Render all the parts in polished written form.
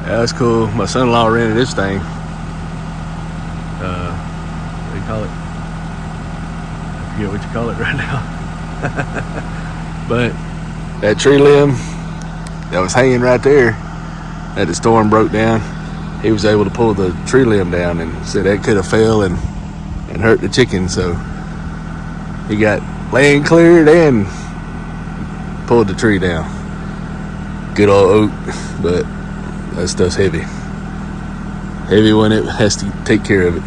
Yeah, that's cool. My son-in-law rented this thing. What do you call it? I forget what you call it right now. But that tree limb that was hanging right there that the storm broke down, he was able to pull the tree limb down and said that could have fell and hurt the chicken. So he got land cleared and pulled the tree down. Good old oak, but that stuff's heavy. Heavy when it has to take care of it.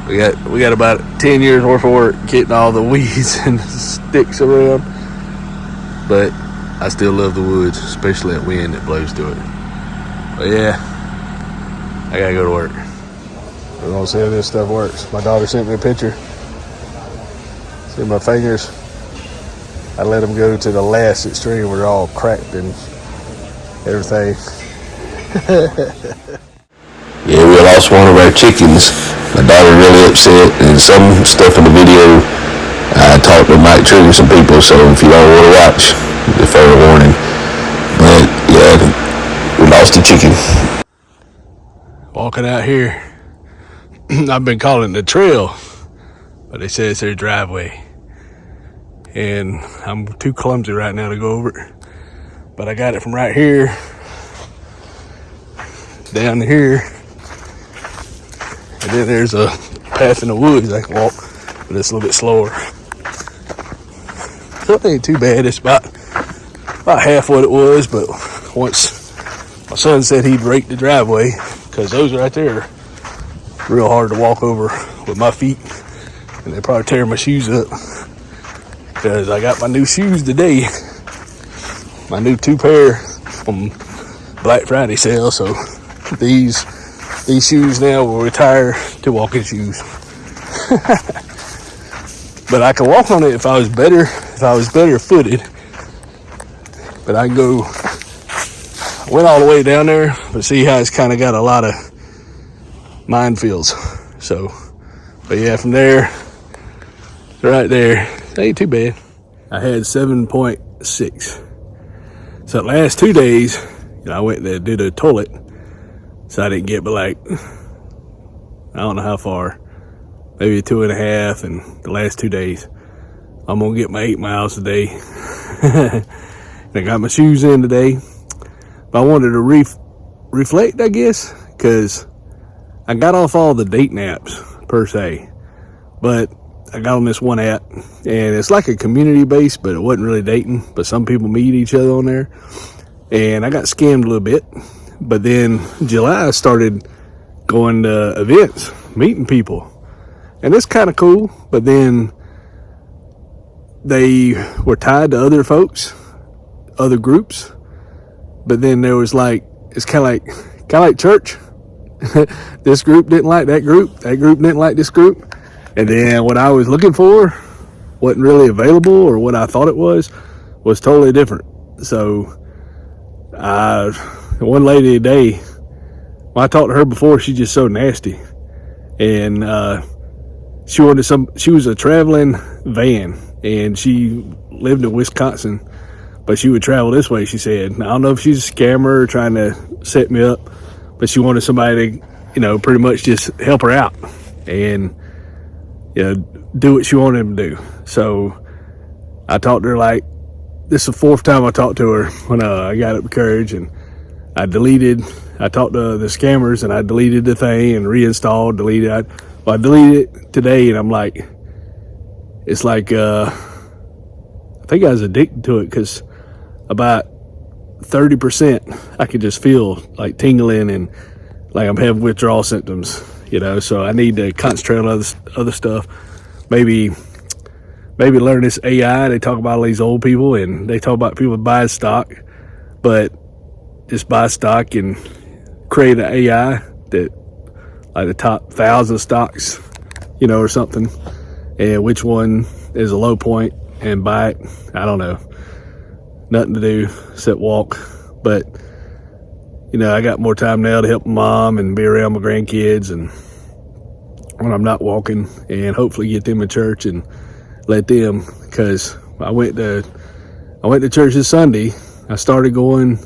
We got about 10 years worth of work getting all the weeds and sticks around. But I still love the woods, especially that wind that blows through it. But yeah, I gotta go to work. We're gonna see how this stuff works. My daughter sent me a picture. See my fingers? I let them go to the last extreme where they're all cracked and everything. Yeah, we lost one of our chickens. My daughter really upset, and some stuff in the video, I talked to might trigger some people, so if you don't want to watch, the fair warning. But yeah, we lost a chicken. Walking out here, I've been calling it the trail, but they say it's their driveway. And I'm too clumsy right now to go over it. But I got it from right here down to here. And then there's a path in the woods I can walk, but it's a little bit slower. So it ain't too bad. It's about half what it was, but once my son said he'd rake the driveway, because those right there are real hard to walk over with my feet, and they probably tear my shoes up. Because I got my new shoes today, my new 2 pair from Black Friday sale. So these shoes now will retire to walking shoes. But I could walk on it if I was better footed. But I can go. I went all the way down there, but see how it's kind of got a lot of minefields. So, but yeah, from there, right there, it ain't too bad. I had 7.6. So the last 2 days, I went to do the toilet. So I didn't get but like, I don't know how far, maybe 2.5, and the last 2 days. I'm gonna get my 8 miles a day. I got my shoes in today. But I wanted to reflect, I guess, because I got off all the dating apps per se. But I got on this one app, and it's like a community base, but it wasn't really dating. But some people meet each other on there. And I got scammed a little bit. But then July I started going to events, meeting people. And it's kind of cool. But then they were tied to other folks, other groups. But then there was like, it's kind of like church. This group didn't like that group didn't like this group. And then what I was looking for wasn't really available, or what I thought it was totally different. So one lady today, when I talked to her before, she's just so nasty. And she was a traveling van, and she lived in Wisconsin, but she would travel this way, she said. I don't know if she's a scammer or trying to set me up, but she wanted somebody to, pretty much just help her out and, do what she wanted him to do. So I talked to her like, this is the 4th time I talked to her when I got up the courage, and I talked to the scammers, and I deleted the thing and reinstalled, deleted. I deleted it today, and I'm like, it's like, I think I was addicted to it, because about 30% I could just feel like tingling and like I'm having withdrawal symptoms, so I need to concentrate on other stuff. Maybe learn this AI. They talk about all these old people, and they talk about people buying stock, but just buy stock and create an AI that like the top 1,000 stocks, or something, and which one is a low point, and buy it. I don't know. Nothing to do except walk. But, I got more time now to help my mom and be around my grandkids, and when I'm not walking, and hopefully get them in church and let them, because I went to church this Sunday. I started going,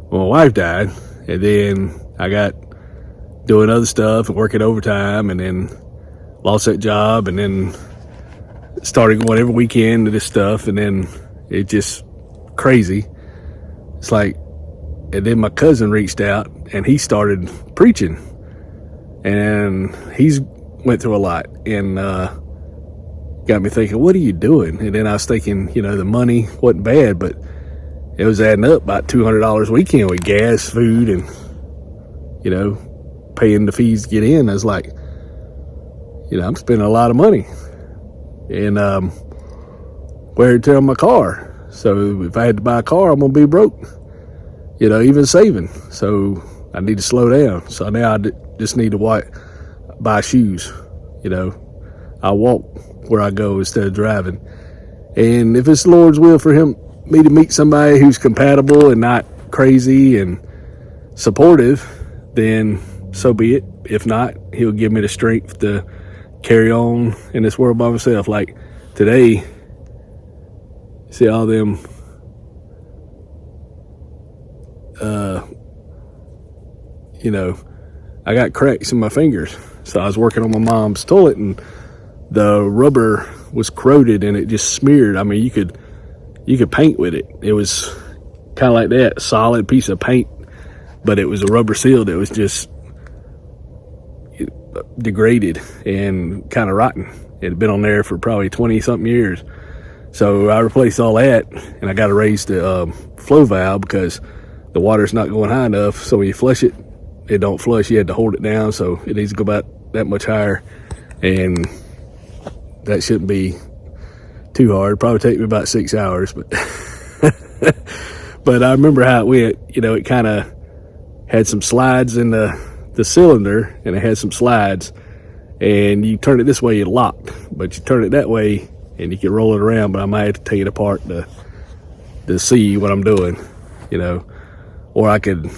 well, my wife died, And then I got doing other stuff and working overtime, and then lost that job, and then started going every weekend to this stuff, and then it just crazy. It's like, and then my cousin reached out and he started preaching, and he's went through a lot, and got me thinking, what are you doing? And then I was thinking, the money wasn't bad, but it was adding up about $200 a weekend with gas, food, and paying the fees to get in. I was like, I'm spending a lot of money, and wear and tear on my car. So if I had to buy a car, I'm gonna be broke, even saving. So I need to slow down. So now I just need to buy shoes. I walk where I go instead of driving. And if it's the Lord's will for me to meet somebody who's compatible and not crazy and supportive, then so be it. If not, he'll give me the strength to carry on in this world by myself. Like today, see all them I got cracks in my fingers. So I was working on my mom's toilet, and the rubber was corroded and it just smeared. I mean, you could paint with it. It was kind of like that, solid piece of paint, but it was a rubber seal that was just degraded and kind of rotten. It had been on there for probably 20 something years. So I replaced all that, and I got to raise the flow valve because the water's not going high enough. So when you flush it, it don't flush. You had to hold it down, so it needs to go about that much higher, and that shouldn't be too hard. Probably take me about 6 hours, but but I remember how it went. It kind of had some slides in the cylinder, and it had some slides, and you turn it this way, it locked, but you turn it that way and you can roll it around. But I might have to take it apart to see what I'm doing, or I could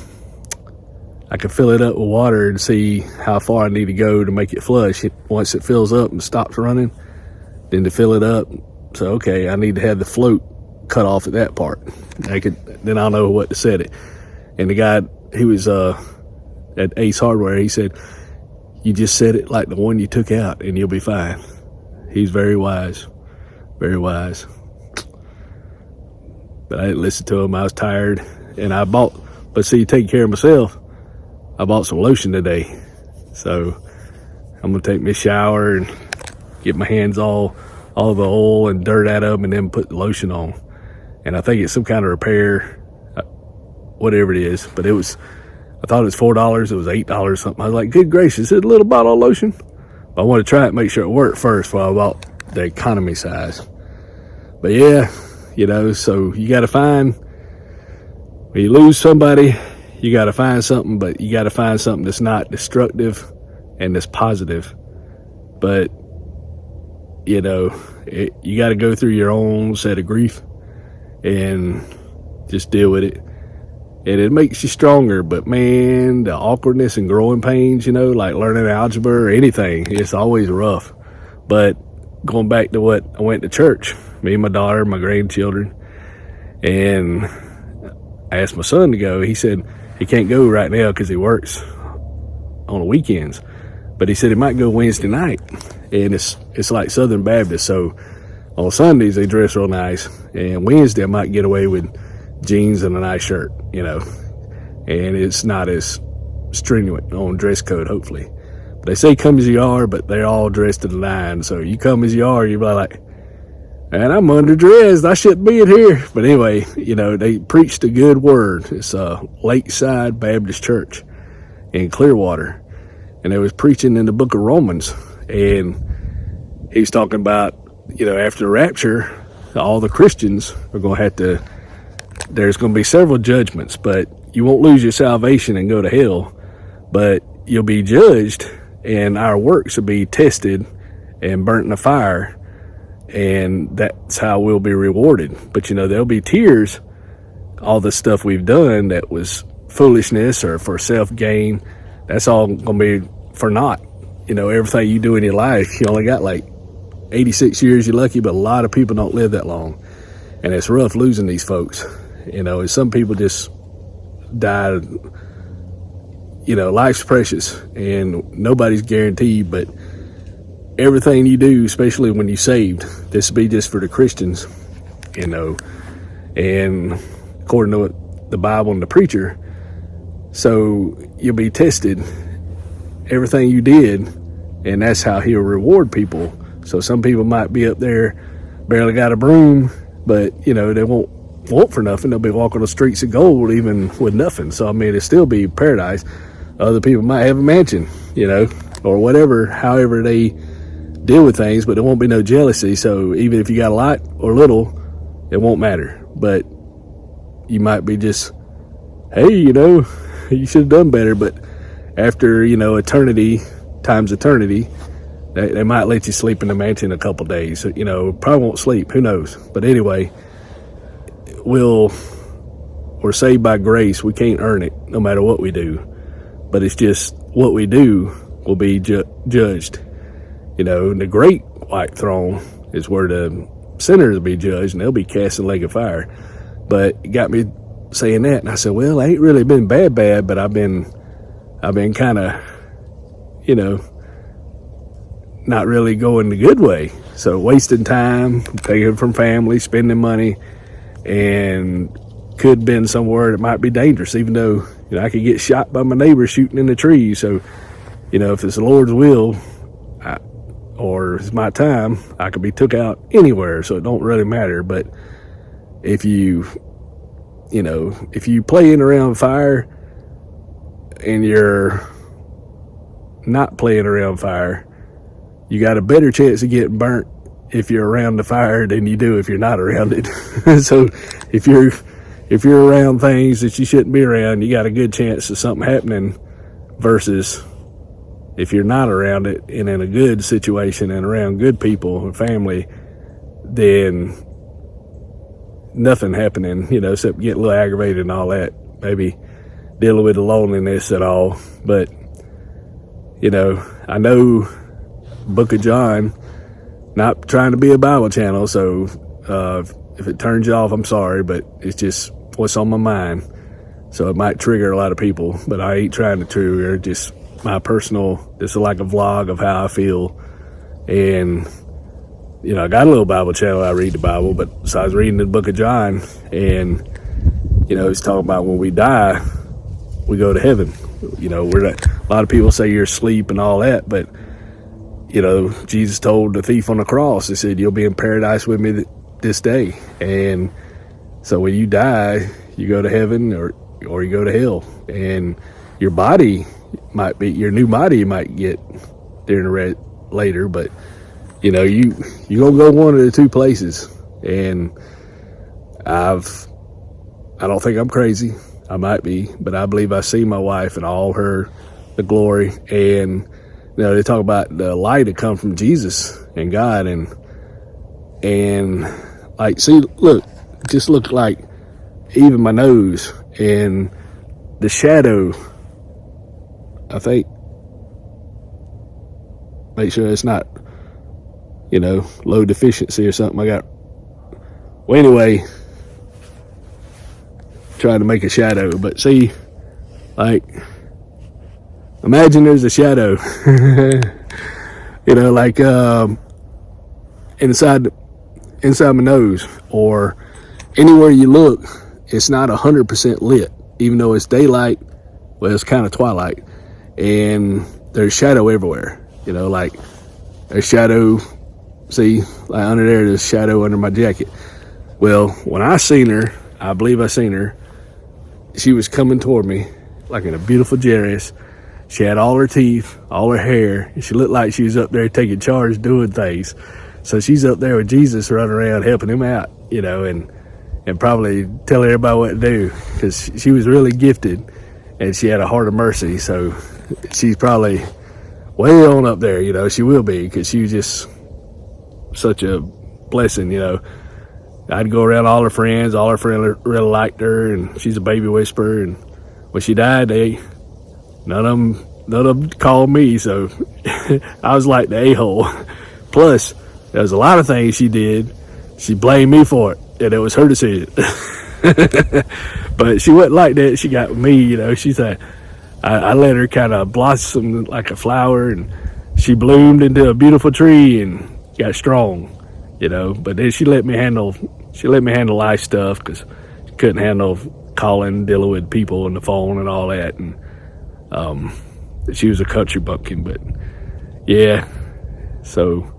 fill it up with water and see how far I need to go to make it flush. Once it fills up and stops running, then to fill it up. So, okay, I need to have the float cut off at that part. Then I'll know what to set it. And the guy, he was at Ace Hardware, he said, you just set it like the one you took out and you'll be fine. He's very wise, very wise. But I didn't listen to him. I was tired, and but see, taking care of myself, I bought some lotion today. So I'm gonna take me a shower and get my hands all the oil and dirt out of them, and then put the lotion on. And I think it's some kind of repair, whatever it is. But I thought it was $4. It was $8 something. I was like, good gracious, it's a little bottle of lotion. But I wanted to try it, make sure it worked first before I bought the economy size. But yeah, so you got to find, when you lose somebody, you got to find something, but you got to find something that's not destructive and that's positive. But, you got to go through your own set of grief and just deal with it. And it makes you stronger, but man, the awkwardness and growing pains, like learning algebra or anything, it's always rough. But going back to what I went to church, me and my daughter, my grandchildren, and I asked my son to go. He said he can't go right now because he works on the weekends, but he said he might go Wednesday night. And it's like Southern Baptist, so on Sundays they dress real nice, and Wednesday I might get away with jeans and a nice shirt, and it's not as stringent on dress code, hopefully. But they say come as you are, but they're all dressed to the nine. So you come as you are, you're like, man, I'm underdressed, I shouldn't be in here. But anyway, they preached a good word. It's a Lakeside Baptist Church in Clearwater, and they was preaching in the book of Romans, and he's talking about, after the rapture, all the Christians are going to have to, there's going to be several judgments, but you won't lose your salvation and go to hell, but you'll be judged, and our works will be tested and burnt in the fire, and that's how we'll be rewarded. But there'll be tears, all the stuff we've done that was foolishness or for self-gain, that's all going to be for naught. Everything you do in your life, you only got like 86 years, you're lucky, but a lot of people don't live that long, and it's rough losing these folks. And some people just die life's precious and nobody's guaranteed, but everything you do, especially when you're saved, this be just for the Christians, and according to what the Bible and the preacher, so you'll be tested, everything you did, and that's how he'll reward people. So some people might be up there, barely got a broom, but, they won't want for nothing. They'll be walking the streets of gold even with nothing. So, I mean, it'll still be paradise. Other people might have a mansion, or whatever, however they deal with things, but there won't be no jealousy. So even if you got a lot or little, it won't matter. But you might be just, hey, you should have done better. But after, eternity times eternity, they might let you sleep in the mansion a couple days. Probably won't sleep. Who knows? But anyway, we're saved by grace. We can't earn it no matter what we do. But it's just what we do will be judged. And the great white throne is where the sinners will be judged, and they'll be cast in the lake of fire. But it got me saying that, and I said, well, I ain't really been bad, but I've been kind of, not really going the good way. So wasting time, taking from family, spending money, and could have been somewhere that might be dangerous, even though, I could get shot by my neighbor shooting in the trees. So, if it's the Lord's will, or it's my time, I could be took out anywhere, so it don't really matter. But if you playing around fire and you're not playing around fire, you got a better chance of getting burnt if you're around the fire than you do if you're not around it. So if you're around things that you shouldn't be around, you got a good chance of something happening, versus if you're not around it and in a good situation and around good people and family, then nothing happening, except get a little aggravated and all that, maybe dealing with the loneliness and all. But, I know Book of John, not trying to be a Bible channel, so if it turns you off, I'm sorry, but it's just what's on my mind. So it might trigger a lot of people, but I ain't trying to trigger, just my personal, this is like a vlog of how I feel. And, I got a little Bible channel, I read the Bible, but so I was reading the Book of John, and, it's talking about when we die, we go to heaven. We're not, a lot of people say you're asleep and all that, but, Jesus told the thief on the cross, he said, you'll be in paradise with me this day. And so when you die, you go to heaven or you go to hell. And your body might be, your new body you might get during later, but you gonna go one of the two places. And I don't think I'm crazy. I might be, but I believe I see my wife and all the glory. And they talk about the light that come from Jesus and God, and like, see, look, just look like even my nose and the shadow. I think, make sure it's not, low deficiency or something. Well, anyway, trying to make a shadow, but see, like, imagine there's a shadow, like inside my nose, or anywhere you look, it's not 100% lit, even though it's daylight. Well, it's kind of twilight, and there's shadow everywhere. Like there's shadow. See, like under there's shadow under my jacket. Well, when I seen her, I believe I seen her. She was coming toward me like in a beautiful chariot. She had all her teeth, all her hair, and she looked like she was up there taking charge, doing things. So she's up there with Jesus running around helping him out, and probably telling everybody what to do, because she was really gifted and she had a heart of mercy. So she's probably way on up there, she will be, because she was just such a blessing. I'd go around all her friends really liked her, and she's a baby whisperer. And when she died, none of them called me, so I was like the a-hole. Plus, there was a lot of things she did. She blamed me for it, and it was her decision. But she wasn't like that. She got with me, she said, I let her kind of blossom like a flower, and she bloomed into a beautiful tree and got strong, you know. But then she let me handle life stuff because she couldn't handle calling, dealing with people on the phone and all that. And she was a country bumpkin, but yeah. So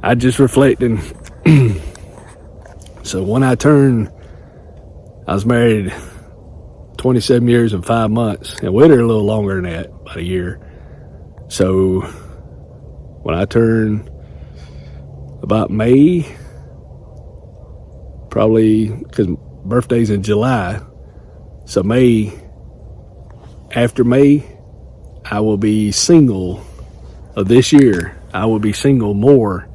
I just reflecting. So when I was married 27 years and 5 months, and with her a little longer than that, about a year. So when I turned about May, probably because birthday's in July, so after May, I will be single. Of this year, I will be single more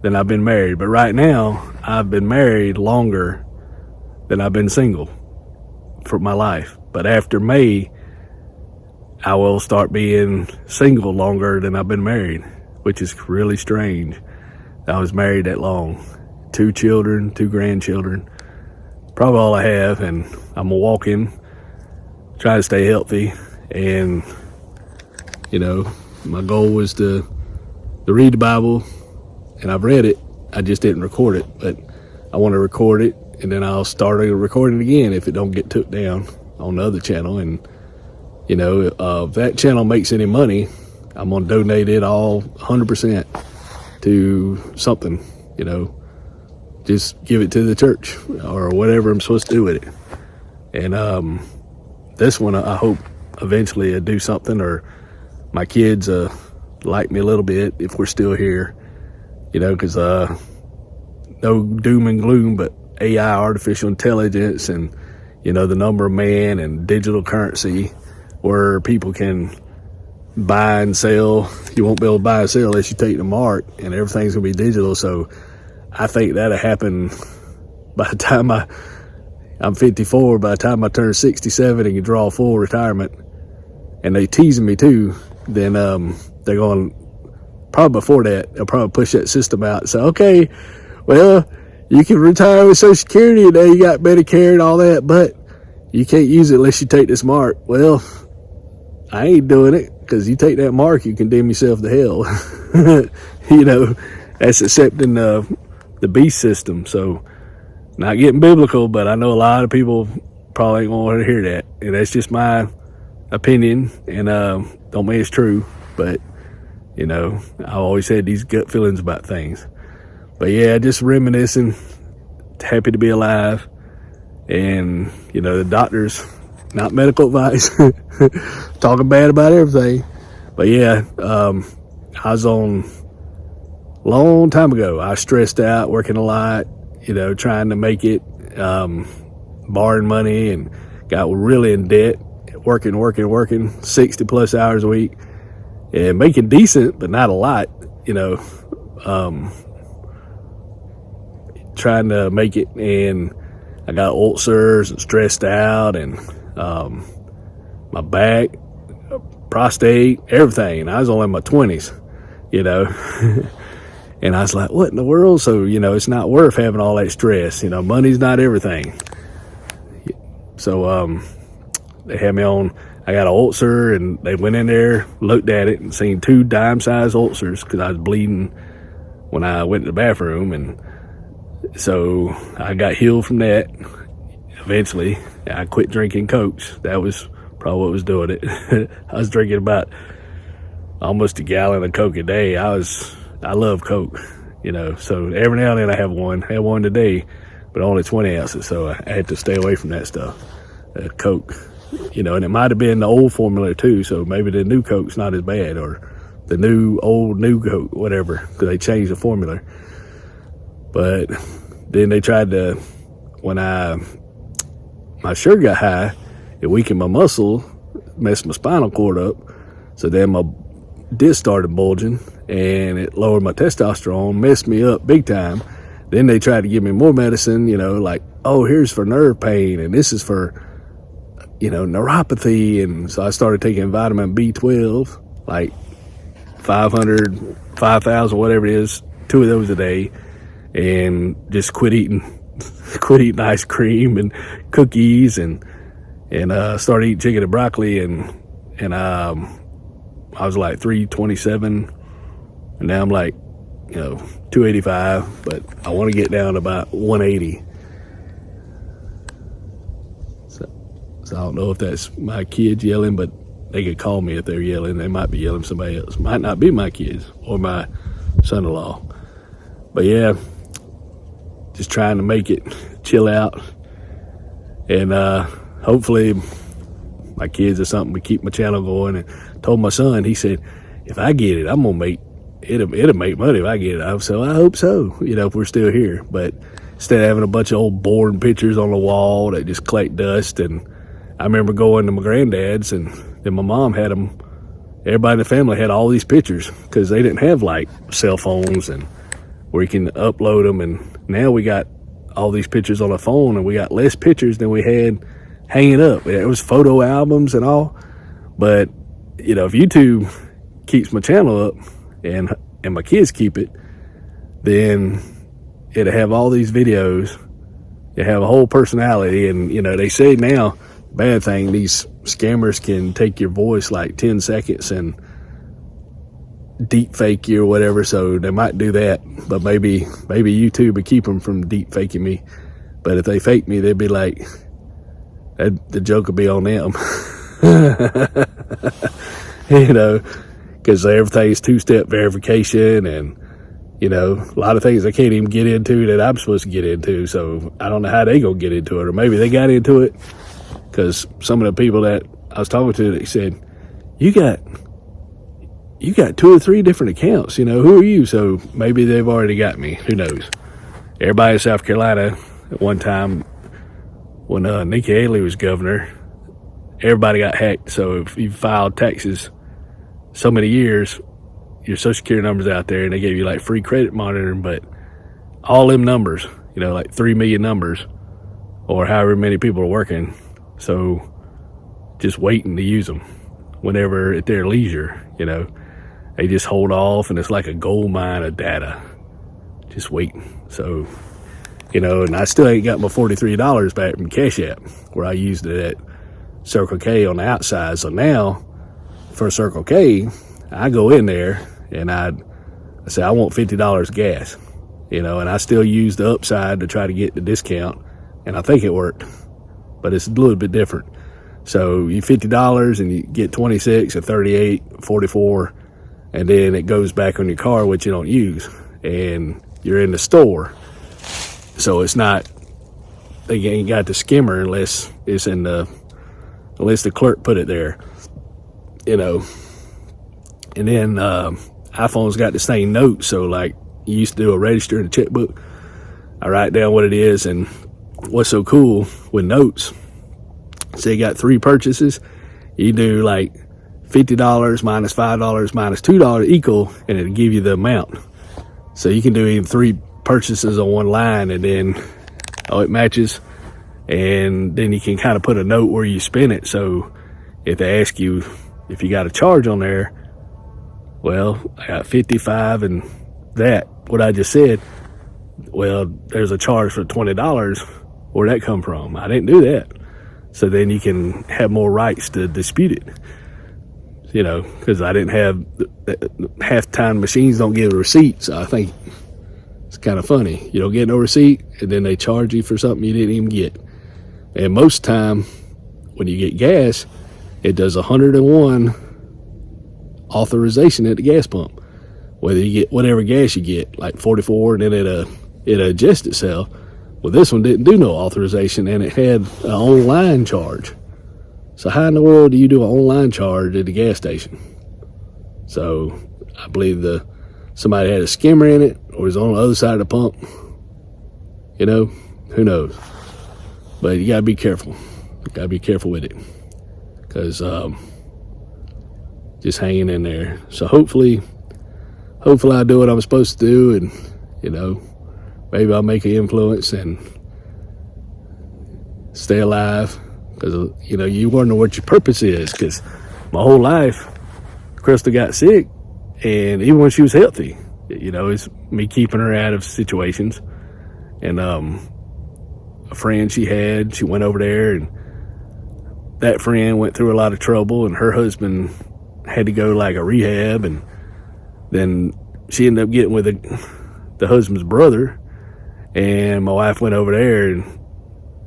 than I've been married. But right now, I've been married longer than I've been single for my life. But after May, I will start being single longer than I've been married, which is really strange. I was married that long. 2 children, 2 grandchildren, probably all I have, and I'm walking, trying to stay healthy. And you know, my goal was to read the Bible, and I've read it. I just didn't record it, but I want to record it, and then I'll start recording it again if it don't get took down on the other channel. And you know, if that channel makes any money, I'm gonna donate it all 100% to something. You know, just give it to the church or whatever I'm supposed to do with it. And this one, I hope eventually I do something, or my kids like me a little bit if we're still here, you know, because no doom and gloom, but AI, artificial intelligence, and you know, the number of man and digital currency where people can buy and sell. You won't be able to buy and sell unless you take the mark, and everything's gonna be digital. So I think that'll happen by the time I'm 54. By the time I turn 67 and can draw full retirement, and they teasing me too, then they're going, probably before that, they'll probably push that system out and say, okay, well, you can retire with Social Security, and now you got Medicare and all that, but you can't use it unless you take this mark. Well, I ain't doing it, because you take that mark, you condemn yourself to hell. You know, that's accepting the beast system. So, not getting biblical, but I know a lot of people probably ain't gonna want to hear that, and that's just my opinion, and don't mean it's true, but you know, I always had these gut feelings about things. But yeah, just reminiscing, happy to be alive. And you know, the doctors, not medical advice, talking bad about everything. But yeah, I was on long time ago. I was stressed out, working a lot, you know, trying to make it, borrowing money, and got really in debt, working 60 plus hours a week, and making decent, but not a lot, you know, trying to make it. And I got ulcers and stressed out, and my back, prostate, everything. I was only in my 20s, you know. And I was like, what in the world? So, you know, it's not worth having all that stress. You know, money's not everything. So they had me on, I got an ulcer, and they went in there, looked at it, and seen 2 dime-sized ulcers because I was bleeding when I went to the bathroom. And so I got healed from that. Eventually, I quit drinking Cokes. That was probably what was doing it. I was drinking about almost a gallon of Coke a day. I love Coke, you know, so every now and then I have one. I had one today, but only 20 ounces, so I had to stay away from that stuff, Coke, you know. And it might have been the old formula too, so maybe the new Coke's not as bad, or the new Coke, whatever, because they changed the formula. But then they tried to, when my sugar got high, it weakened my muscle, messed my spinal cord up, so then my disc started bulging, and it lowered my testosterone, messed me up big time. Then they tried to give me more medicine, you know, like, oh, here's for nerve pain, and this is for, you know, neuropathy. And so I started taking vitamin B12, like 500, 5,000, whatever it is, 2 of those a day, and just quit eating ice cream and cookies, and started eating chicken and broccoli, and and I was like 327, and now I'm like, 285, but I want to get down to about 180. So I don't know if that's my kids yelling, but they could call me if they're yelling. They might be yelling somebody else. Might not be my kids or my son-in-law. But yeah, just trying to make it, chill out, and hopefully my kids or something to keep my channel going. And told my son, he said, if I get it, I'm gonna make it'll make money if I get it. So I hope so, if we're still here. But instead of having a bunch of old boring pictures on the wall that just collect dust, and I remember going to my granddad's, and then my mom had them. Everybody in the family had all these pictures because they didn't have like cell phones and where you can upload them. And now we got all these pictures on a phone, and we got less pictures than we had hanging up. It was photo albums and all. But if YouTube keeps my channel up and my kids keep it, then it'll have all these videos. It have a whole personality. And they say now, bad thing, these scammers can take your voice like 10 seconds and deep fake you or whatever. So they might do that, but maybe YouTube would keep them from deep faking me. But if they fake me, they'd be like, the joke would be on them. Because everything's two-step verification, and a lot of things I can't even get into that I'm supposed to get into. So I don't know how they gonna get into it, or maybe they got into it because some of the people that I was talking to, they said, you got 2 or 3 different accounts, who are you? So maybe they've already got me, who knows. Everybody in South Carolina at one time when Nikki Haley was governor, everybody got hacked. So if you filed taxes so many years, your social security number's out there, and they gave you like free credit monitoring, but all them numbers, like 3 million numbers or however many people are working. So just waiting to use them whenever at their leisure, they just hold off, and it's like a gold mine of data, just waiting. So, and I still ain't got my $43 back from Cash App where I used it at Circle K on the outside. So now for Circle K, I go in there and I say, I want $50 gas, and I still use the upside to try to get the discount, and I think it worked, but it's a little bit different. So you $50 and you get 26 or 38, 44, and then it goes back on your car, which you don't use, and you're in the store. So it's not, they ain't got the skimmer unless it's unless the clerk put it there, And then iPhone's got the same note. So like you used to do a register in a checkbook, I write down what it is. And what's so cool with notes, say you got 3 purchases, you do like $50 minus $5 minus $2 equal, and it'll give you the amount. So you can do even 3 purchases on one line, and then it matches, and then you can kind of put a note where you spend it. So if they ask you if you got a charge on there, well, I got 55 and that, what I just said, well, there's a charge for $20. Where'd that come from? I didn't do that. So then you can have more rights to dispute it, because I didn't have, half the time machines don't give a receipt. So I think it's kind of funny. You don't get no receipt, and then they charge you for something you didn't even get. And most time when you get gas, it does 101 authorization at the gas pump. Whether you get whatever gas you get, like 44, and then it adjusts itself. Well, this one didn't do no authorization, and it had an online charge. So how in the world do you do an online charge at the gas station? So I believe somebody had a skimmer in it, or was on the other side of the pump. Who knows? But you gotta be careful. You gotta be careful with it, because just hanging in there. So hopefully I do what I'm supposed to do, and maybe I'll make an influence and stay alive, because you wonder what your purpose is. Because my whole life, Crystal got sick, and even when she was healthy, it's me keeping her out of situations. And a friend she went over there, and that friend went through a lot of trouble, and her husband had to go like a rehab, and then she ended up getting with the husband's brother, and my wife went over there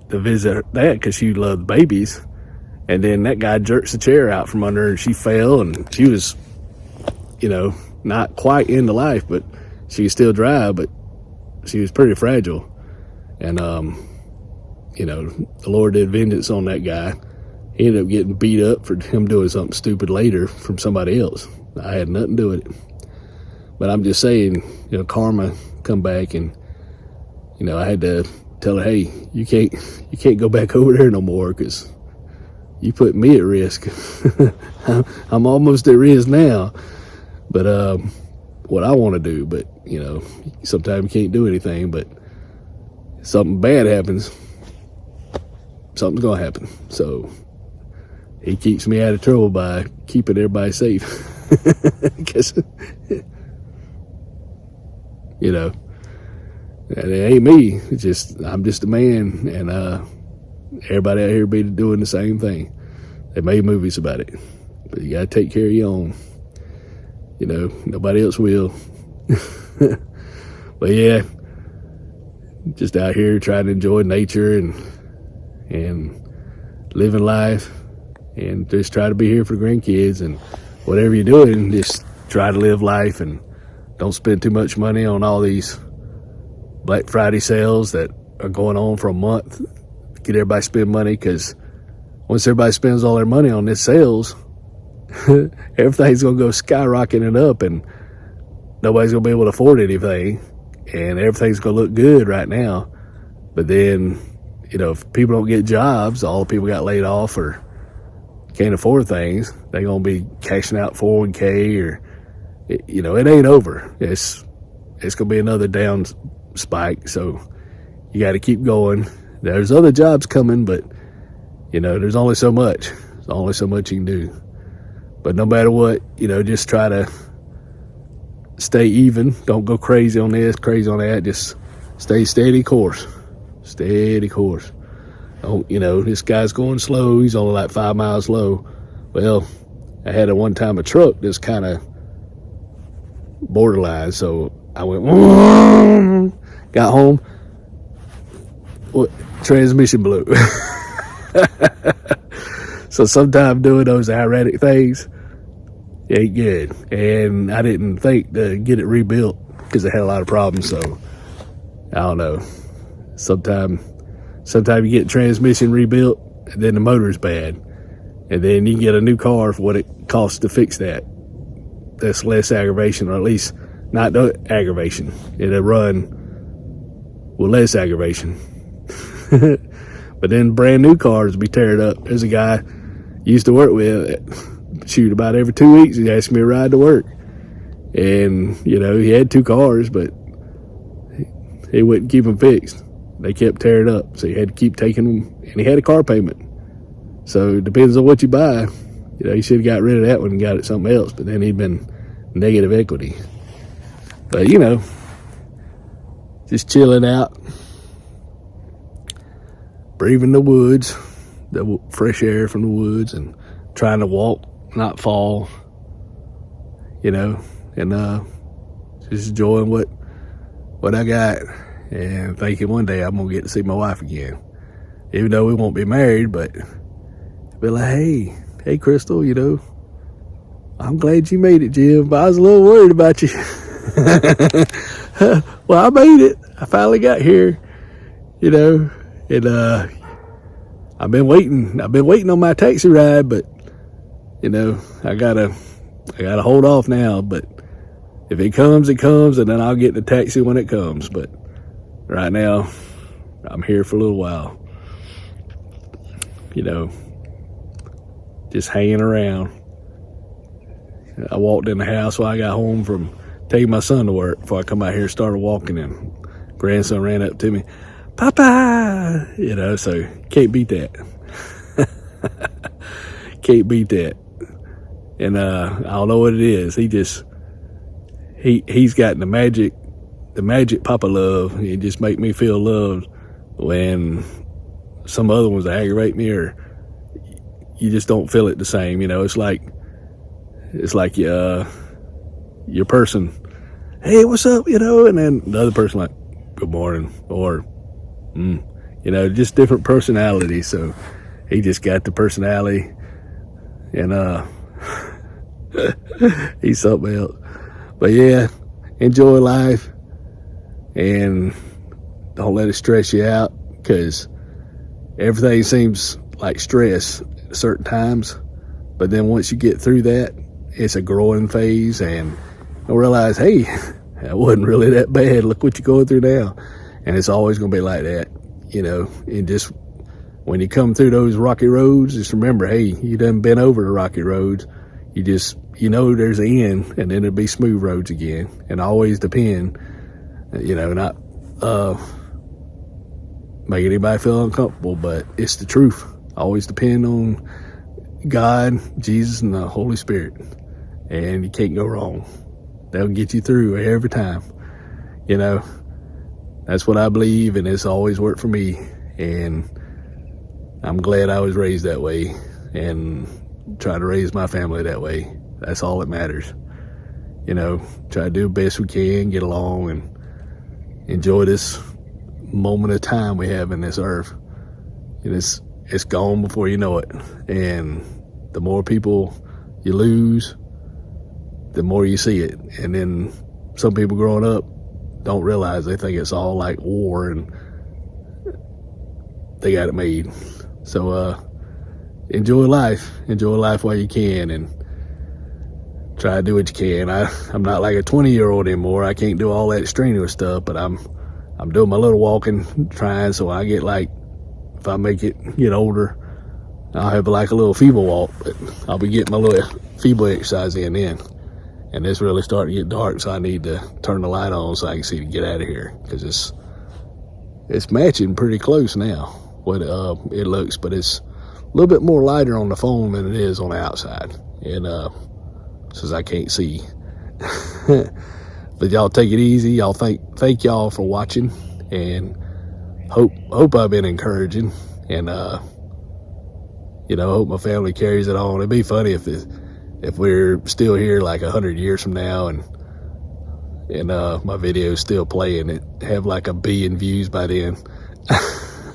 to visit that because she loved babies, and then that guy jerks the chair out from under her, and she fell, and she was, not quite into life, but she was still dry, but she was pretty fragile, and the Lord did vengeance on that guy. He ended up getting beat up for him doing something stupid later from somebody else. I had nothing to do with it. But I'm just saying, karma come back, and, I had to tell her, hey, you can't go back over there no more because you put me at risk. I'm almost at risk now. But what I want to do, but, sometimes you can't do anything, but something bad happens, something's going to happen. So he keeps me out of trouble by keeping everybody safe. Because, and it ain't me. It's just, I'm just a man, and everybody out here be doing the same thing. They made movies about it, but you gotta take care of your own. Nobody else will. But yeah, just out here trying to enjoy nature and living life, and just try to be here for the grandkids, and whatever you're doing, just try to live life and don't spend too much money on all these Black Friday sales that are going on for a month. Get everybody spend money, because once everybody spends all their money on these sales, everything's going to go skyrocketing up, and nobody's going to be able to afford anything, and everything's going to look good right now. But then, if people don't get jobs, all the people got laid off or can't afford things, they're going to be cashing out 401k, or, it ain't over. It's going to be another down spike, so you got to keep going. There's other jobs coming, but, there's only so much. There's only so much you can do. But no matter what, just try to stay even. Don't go crazy on this, crazy on that. Just stay steady course. Steady course. Don't, this guy's going slow. He's only like 5 miles slow. Well, I had at one time a truck that's kind of borderline. So I went, got home. Transmission blew. So sometimes doing those erratic things ain't good. And I didn't think to get it rebuilt because it had a lot of problems. So I don't know. Sometimes you get transmission rebuilt, and then the motor's bad, and then you get a new car for what it costs to fix that. That's less aggravation, or at least not no aggravation. It'll run with less aggravation. But then brand new cars will be teared up. There's a guy I used to work with, shoot, about every 2 weeks he asked me to ride to work, and he had 2 cars, but he wouldn't keep them fixed. They kept tearing up, so he had to keep taking them, and he had a car payment. So it depends on what you buy. He should have got rid of that one and got it something else, but then he'd been negative equity. But just chilling out, breathing the woods, the fresh air from the woods, and trying to walk, not fall, and just enjoying what I got, and thinking one day I'm going to get to see my wife again. Even though we won't be married, but be like, hey, Crystal, I'm glad you made it, Jim, but I was a little worried about you. Well, I made it. I finally got here, and I've been waiting on my taxi ride, but I gotta hold off now. But if it comes, it comes, and then I'll get the taxi when it comes. But right now, I'm here for a little while, just hanging around. I walked in the house while I got home from taking my son to work before I come out here and started walking, and grandson ran up to me, Papa, so can't beat that. Can't beat that. And I don't know what it is. He's got the magic Papa love. It just make me feel loved when some other ones aggravate me or you just don't feel it the same. You know, it's like your person, hey, what's up? You know, and then the other person like, good morning, or you know, just different personalities. So he just got the personality, and he's something else. But yeah, enjoy life and don't let it stress you out, because everything seems like stress at certain times, but then once you get through that, it's a growing phase, and you'll realize, hey, that wasn't really that bad. Look what you're going through now. And it's always going to be like that, you know. And just when you come through those rocky roads, just remember, hey, you done been over the rocky roads. You know there's an end, and then it'll be smooth roads again. And always depend, you know, not make anybody feel uncomfortable, but it's the truth. Always depend on God, Jesus, and the Holy Spirit, and you can't go wrong. They'll get you through every time. You know, that's what I believe, and it's always worked for me, and I'm glad I was raised that way, and try to raise my family that way. That's all that matters. You know, try to do the best we can, get along, and enjoy this moment of time we have in this earth. And it's gone before you know it. And the more people you lose, the more you see it. And then some people growing up don't realize, they think it's all like war and they got it made. So enjoy life while you can, and try to do what you can. I'm not like a 20-year-old anymore. I can't do all that strenuous stuff, but I'm doing my little walking, trying, so I get like, if I get older, I'll have like a little feeble walk, but I'll be getting my little feeble exercise in then. And it's really starting to get dark, so I need to turn the light on so I can see to get out of here, because it's matching pretty close now, what it looks, but it's a little bit more lighter on the phone than it is on the outside, and since I can't see. But y'all take it easy. Y'all thank y'all for watching, and hope I've been encouraging, and hope my family carries it on. It'd be funny if we're still here like 100 years from now, and my video's still playing, it have like 1 billion views by then.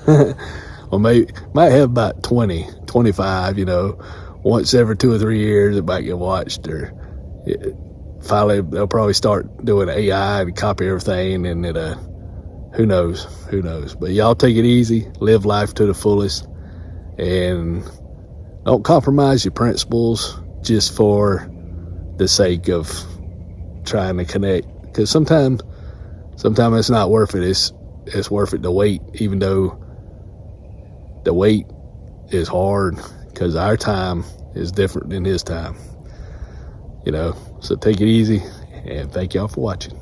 Or might have about 20, 25, once every 2 or 3 years it might get watched, or finally they'll probably start doing AI and copy everything, and who knows. But y'all take it easy, live life to the fullest, and don't compromise your principles just for the sake of trying to connect, because sometimes it's not worth it. It's worth it to wait, even though the wait is hard, because our time is different than his time. So take it easy, and thank y'all for watching.